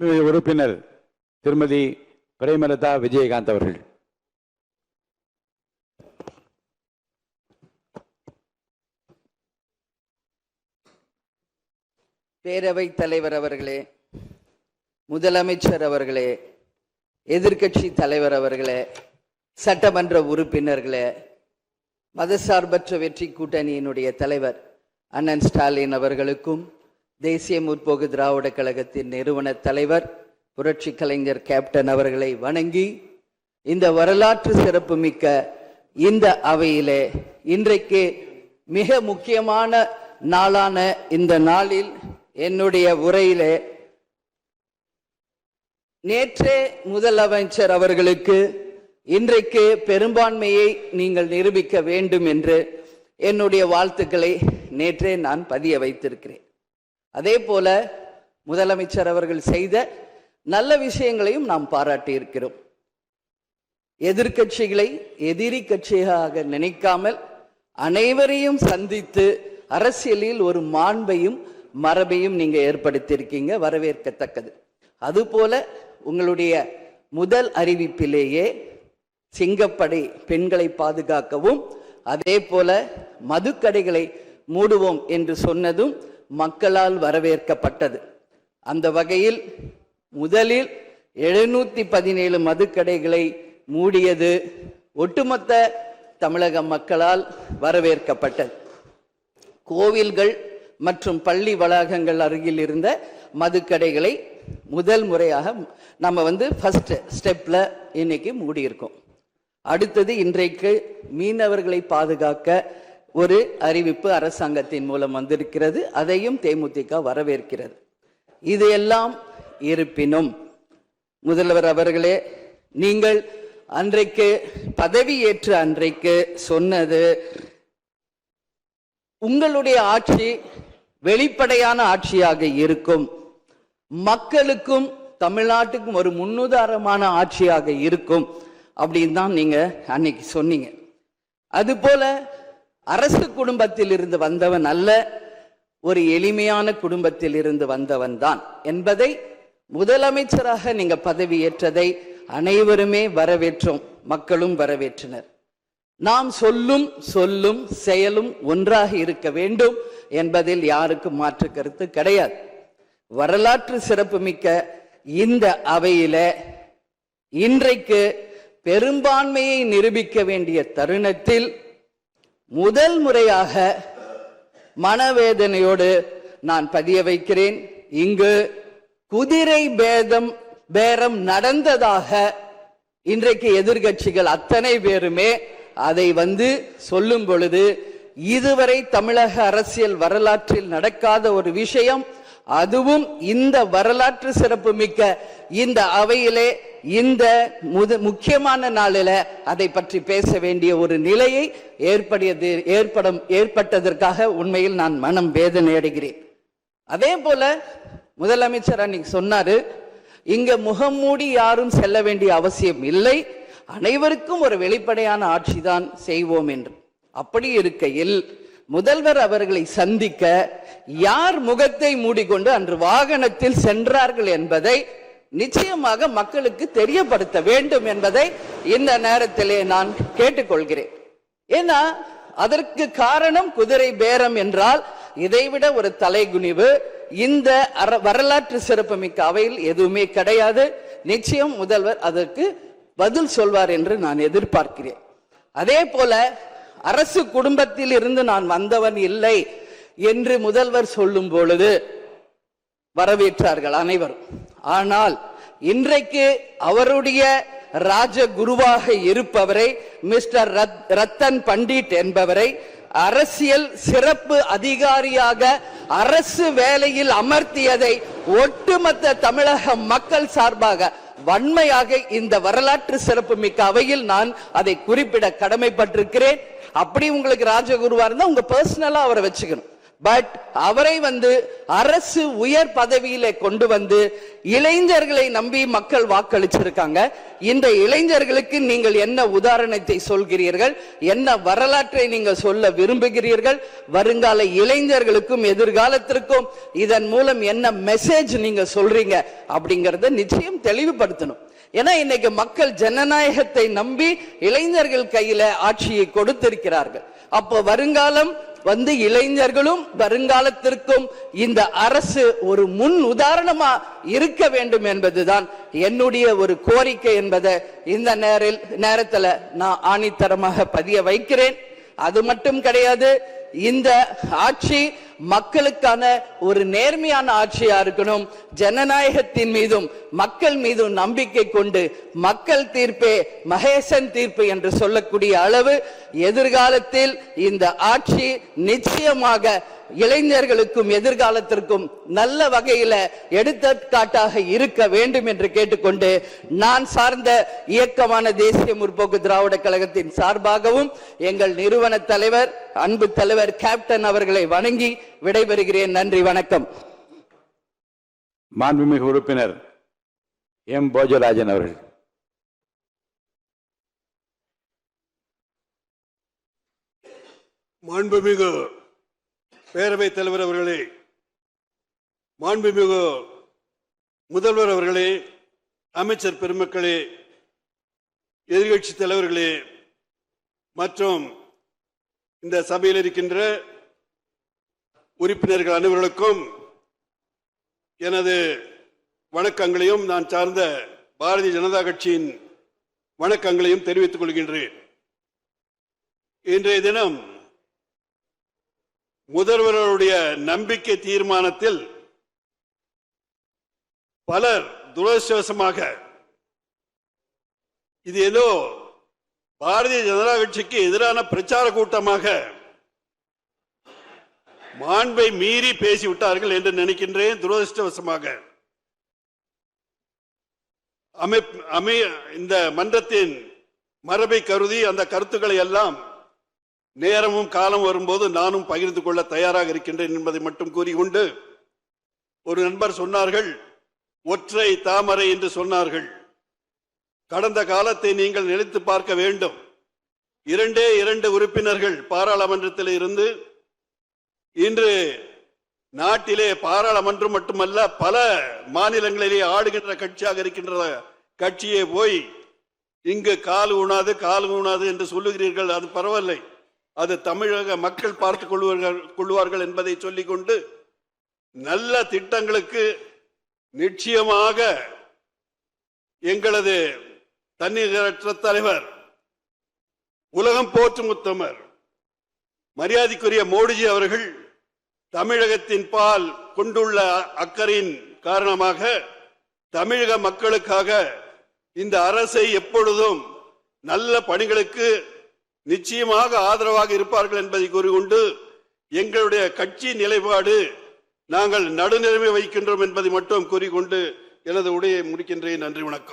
உறுப்பினர் திருமதி பிரேமலதா விஜயகாந்த் அவர்கள். பேரவைத் தலைவர் அவர்களே, முதலமைச்சர் அவர்களே, எதிர்க்கட்சி தலைவர் அவர்களே, சட்டமன்ற உறுப்பினர்களே, மதசார்பற்ற வெற்றி கூட்டணியினுடைய தலைவர் அண்ணன் ஸ்டாலின் அவர்களுக்கும், தேசிய முற்போக்கு திராவிட கழகத்தின் நிறுவன தலைவர் புரட்சி கலைஞர் கேப்டன் அவர்களை வணங்கி, இந்த வரலாற்று சிறப்புமிக்க இந்த அவையிலே இன்றைக்கு மிக முக்கியமான நாளான இந்த நாளில் என்னுடைய உரையிலே நேற்றே முதலமைச்சர் அவர்களுக்கு இன்றைக்கு பெரும்பான்மையை நீங்கள் நிரூபிக்க வேண்டும் என்று என்னுடைய வாழ்த்துக்களை நேற்றே நான் பதிய வைத்திருக்கிறேன். அதே போல முதலமைச்சர் அவர்கள் செய்த நல்ல விஷயங்களையும் நாம் பாராட்டி இருக்கிறோம். எதிர்கட்சிகளை எதிரி கட்சியாக நினைக்காமல் அனைவரையும் சந்தித்து அரசியலில் ஒரு மாண்பையும் மரபையும் நீங்க ஏற்படுத்தியிருக்கீங்க, வரவேற்கத்தக்கது. அதுபோல உங்களுடைய முதல் அறிவிப்பிலேயே சிங்கப்படை பெண்களை பாதுகாக்கவும், அதே போல மதுக்கடைகளை மூடுவோம் என்று சொன்னதும் மக்களால் வரவேற்கப்பட்டது. அந்த வகையில் முதலில் 717 மதுக்கடைகளை மூடியது ஒட்டுமொத்த தமிழக மக்களால் வரவேற்கப்பட்டது. கோவில்கள் மற்றும் பள்ளி வளாகங்கள் அருகில் இருந்த மதுக்கடைகளை முதல் முறையாக நம்ம ஃபர்ஸ்ட் ஸ்டெப்ல இன்னைக்கு மூடியிருக்கோம். அடுத்தது இன்றைக்கு மீனவர்களை பாதுகாக்க ஒரு அறிவிப்பு அரசாங்கத்தின் மூலம் வந்திருக்கிறது. அதையும் தேமுதிக வரவேற்கிறது. இது எல்லாம் இருப்பினும் முதல்வர் அவர்களே, நீங்கள் அன்றைக்கு பதவியேற்ற அன்றைக்கு சொன்னது உங்களுடைய ஆட்சி வெளிப்படையான ஆட்சியாக இருக்கும், மக்களுக்கும் தமிழ்நாட்டுக்கும் ஒரு முன்னுதாரணமான ஆட்சியாக இருக்கும் அப்படின்னு தான் நீங்க அன்னைக்கு சொன்னீங்க. அதுபோல அரசு குடும்பத்தில் இருந்து வந்தவன் அல்ல, ஒரு எளிமையான குடும்பத்தில் இருந்து வந்தவன் தான் என்பதை முதலமைச்சராக நீங்க பதவியேற்றதை அனைவருமே வரவேற்றோம், மக்களும் வரவேற்றனர். நாம் சொல்லும் செயலும் ஒன்றாக இருக்க வேண்டும் என்பதில் யாருக்கும் மாற்று கருத்து கிடையாது. வரலாற்று சிறப்புமிக்க இந்த அவையில இன்றைக்கு பெரும்பான்மையை நிரூபிக்க வேண்டிய தருணத்தில் முதல் முறையாக மனவேதனையோடு நான் பதிய வைக்கிறேன், இங்கு குதிரை பேரம் நடந்ததாக இன்றைக்கு எதிர்கட்சிகள் அத்தனை பேருமே அதை சொல்லும் பொழுது, இதுவரை தமிழக அரசியல் வரலாற்றில் நடக்காத ஒரு விஷயம், அதுவும் இந்த வரலாற்று சிறப்பு மிக்க இந்த அவையிலே இந்த முக்கியமான நாளில அதை பற்றி பேச வேண்டிய ஒரு நிலையை ஏற்பட்டதற்காக உண்மையில் நான் மனம் வேதனை அடைகிறேன். அதே போல முதலமைச்சர் அன்னைக்கு சொன்னாரு, இங்க முகம் மூடி யாரும் செல்ல வேண்டிய அவசியம் இல்லை, அனைவருக்கும் ஒரு வெளிப்படையான ஆட்சி தான் செய்வோம் என்று. அப்படி இருக்கையில் முதல்வர் அவர்களை சந்திக்க யார் முகத்தை மூடிக்கொண்டு அன்று வாகனத்தில் சென்றார்கள் என்பதை நிச்சயமாக மக்களுக்கு தெரியப்படுத்த வேண்டும் என்பதை இந்த நேரத்திலே நான் கேட்டுக்கொள்கிறேன். ஏன்னா அதற்கு காரணம் குதிரை பேரம் என்றால் இதைவிட ஒரு தலைகுனிவு இந்த வரலாற்று சிறப்புமிக்க அவையில் எதுவுமே கிடையாது. நிச்சயம் முதல்வர் அதற்கு பதில் சொல்வார் என்று நான் எதிர்பார்க்கிறேன். அதே போல அரசு குடும்பத்தில் இருந்து நான் வந்தவன் இல்லை என்று முதல்வர் சொல்லும் பொழுது வரவேற்றார்கள் அனைவரும். ஆனால் இன்றைக்கு அவருடைய ராஜகுருவாக இருப்பவரை மிஸ்டர் ரத்தன் பண்டிட் என்பவரை அரசியல் சிறப்பு அதிகாரியாக அரசு வேலையில் அமர்த்தியதை ஒட்டுமொத்த தமிழக மக்கள் சார்பாக வன்மையாக இந்த வரலாற்று சிறப்பு மிக்க அவையில் நான் அதை குறிப்பிட கடமைப்பட்டிருக்கிறேன். அப்படி உங்களுக்கு ராஜகுருவா இருந்தா உங்க பர்சனலா அவரை வச்சுக்கணும். பட் அவரை அரசு உயர் பதவியில கொண்டு இளைஞர்களை நம்பி மக்கள் வாக்களிச்சிருக்காங்க. இந்த இளைஞர்களுக்கு நீங்கள் என்ன உதாரணத்தை சொல்கிறீர்கள், என்ன வரலாற்றை நீங்கள் சொல்ல விரும்புகிறீர்கள், வருங்கால இளைஞர்களுக்கும் எதிர்காலத்திற்கும் இதன் மூலம் என்ன மெசேஜ் நீங்க சொல்றீங்க அப்படிங்கறத நிச்சயம் தெளிவுபடுத்தணும். ஏன்னா இன்னைக்கு மக்கள் ஜனநாயகத்தை நம்பி இளைஞர்கள் கையில ஆட்சியை கொடுத்திருக்கிறார்கள். அப்போ வருங்காலம் இளைஞர்களும் வருங்காலத்திற்கும் இந்த அரசு ஒரு முன் உதாரணமா இருக்க வேண்டும் என்பதுதான் என்னுடைய ஒரு கோரிக்கை என்பதை இந்த நேரத்தில் நான் ஆணித்தரமாக பதிய வைக்கிறேன். அது மட்டும் கிடையாது, இந்த ஆட்சி மக்களுக்கான ஒரு நேர்மையான ஆட்சியா இருக்கணும். ஜனநாயகத்தின் மீதும் மக்கள் மீதும் நம்பிக்கை கொண்டு மக்கள் தீர்ப்பே மகேசன் தீர்ப்பு என்று சொல்லக்கூடிய அளவு எதிர்காலத்தில் இந்த ஆட்சி நிச்சயமாக இளைஞர்களுக்கும் எதிர்காலத்திற்கும் நல்ல வகையில எடுத்துக்காட்டாக இருக்க வேண்டும் என்று கேட்டுக்கொண்டு, நான் சார்ந்த இயக்கமான தேசிய முற்போக்கு திராவிட கழகத்தின் சார்பாகவும் எங்கள் நிறுவன தலைவர் அன்பு தலைவர் கேப்டன் அவர்களை வணங்கி விடைபெறுகிறேன். நன்றி, வணக்கம். மாண்புமிகு உறுப்பினர் எம் போஜராஜன் அவர்கள். மாண்புமிகு பேரவைத் தலைவர் அவர்களே, மாண்புமிகு முதல்வர் அவர்களே, அமைச்சர் பெருமக்களே, எதிர்கட்சி தலைவர்களே மற்றும் இந்த சபையில் இருக்கின்ற உறுப்பினர்கள் அனைவர்களுக்கும் எனது வணக்கங்களையும் நான் சார்ந்த பாரதிய ஜனதா கட்சியின் வணக்கங்களையும் தெரிவித்துக் கொள்கின்றேன். இன்றைய தினம் முதல்வருடைய நம்பிக்கை தீர்மானத்தில் பலர் துரதிர்ஷ்டவசமாக இது ஏதோ பாரதிய ஜனதா கட்சிக்கு எதிரான பிரச்சார கூட்டமாக மாண்பை மீறி பேசிவிட்டார்கள் என்று நினைக்கின்றேன். துரதிர்ஷ்டவசமாக இந்த மன்றத்தின் மரபை கருதி அந்த கருத்துக்களை எல்லாம் நேரமும் காலம் வரும்போது நானும் பகிர்ந்து கொள்ள தயாராக இருக்கின்றேன் என்பதை மட்டும் கூறிக்கொண்டு, ஒரு நண்பர் சொன்னார்கள் ஒற்றை தாமரை என்று சொன்னார்கள். கடந்த காலத்தை நீங்கள் நினைத்து பார்க்க வேண்டும். 2 உறுப்பினர்கள் பாராளுமன்றத்தில் இருந்து இன்று நாட்டிலே பாராளுமன்றம் மட்டுமல்ல பல மாநிலங்களிலே ஆடுகின்ற கட்சியாக இருக்கின்ற கட்சியே போய் இங்கு கால் ஊனாது என்று சொல்லுகிறீர்கள். அது பரவாயில்லை, அது தமிழக மக்கள் பார்த்துக் கொள்வார்கள் என்பதை சொல்லிக்கொண்டு, நல்ல திட்டங்களுக்கு நிச்சயமாக எங்களது தன்னிகரற்ற தலைவர், உலகம் போற்றும் உத்தமர், மரியாதைக்குரிய மோடிஜி அவர்கள் தமிழகத்தின் பால் கொண்டுள்ள அக்கறையின் காரணமாக தமிழக மக்களுக்காக இந்த அரசை எப்பொழுதும் நல்ல பணிகளுக்கு நிச்சயமாக ஆதரவாக இருப்பார்கள் என்பதை கூறிக்கொண்டு, எங்களுடைய கட்சி நிலைப்பாடு நாங்கள் நடுநிலைமை வைக்கின்றோம் என்பதை மட்டும் கூறிக்கொண்டு எனது உரையை முடிக்கின்றேன். நன்றி, வணக்கம்.